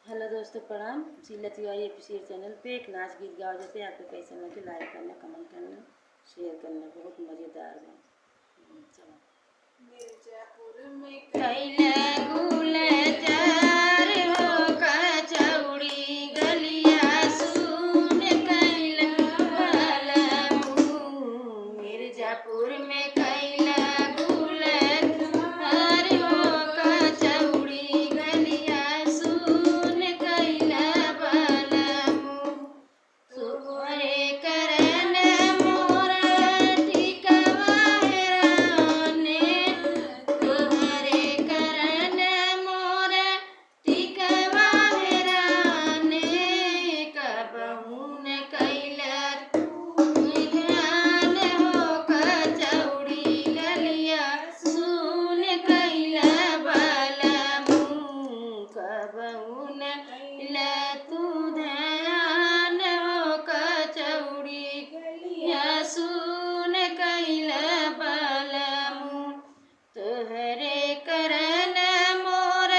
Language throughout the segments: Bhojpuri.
हेलो दोस्तों, प्रणाम। शीला तिवारी एपीसीआर चैनल पे एक नाच गीत गाओ जाते हैं। आपको कैसे लगे लाइक करना, कमेंट करना, शेयर करना। बहुत मज़ेदार है। चलो। मिर्जापुर में कैला गुलजार हो कचौड़ी गलिया सुन कैला बालमू। मिर्जापुर में कैला गुलजार हो कचौड़ी गलिया सुन कैला बालमू। तोहरे करन मोरा टिकवा हेराने, तोहरे करन मोरा टिकवा हेराने। कबहू न कैला ध्यान हो कचौड़ी गलिया सुन कैला बालमू। कबहू न कैला तू ध्यान हो कचौड़ी गलिया सुन कैला बालमू। तोहरे करन मोर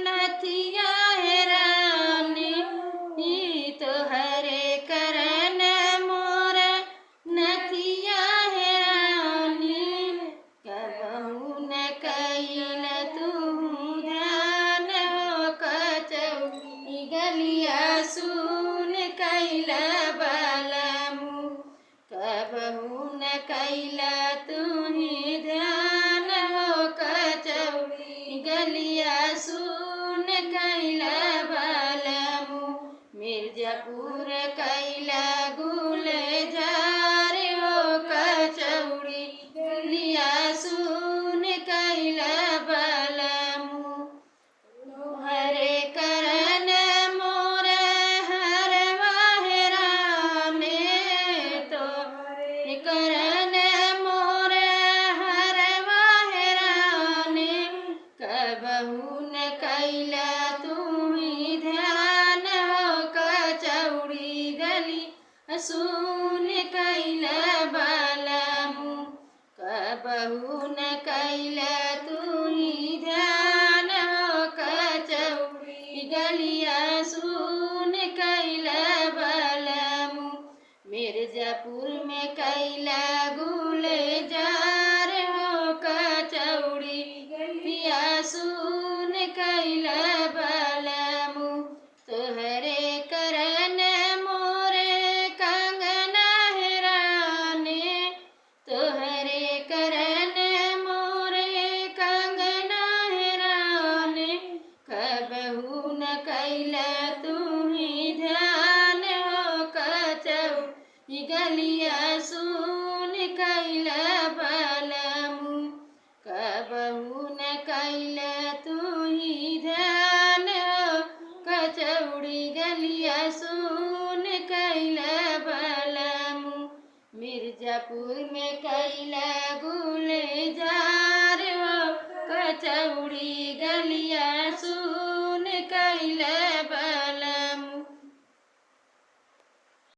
नथिया हेरानी, तोहरे करन मोर नथिया हेरानी। कबहू न कैल तू ध्यान हो कचौड़ी गलिया सुन कैला बालमू। कबहू न कैला तू ही ध्यान हो कचौड़ी गलिया सुन कैला बालमू। मिर्जापुर कैला गुलजार हो कचौड़ी गलिया सुन कैला बालमू। तोहरे करन मोर हरवा हेराने, तोहरे करन मोर हरवा हेराने। कबहू न कैला तू ही ध्यान हो कचौड़ी गलिया सुन कैला बालमू। कबहू न कैला तू ही ध्यान हो कचौड़ी गलिया सुन कैला बालमू। मिर्जापुर में कैला गुलजार हो कचौड़ी गलिया सुन कैला बालमू। तोहरे करन मोरे कंगना हेराने, तोहरे करन मोरे कंगना हेराने। कबहू न कैला तू ही ध्यान हो कचौड़ी गलिया सुन कैला बालमू। कबहू न कैला तू ही ध्यान हो कचौड़ी गलिया सुन कैला बालमू। मिर्जापुर में कैला गुल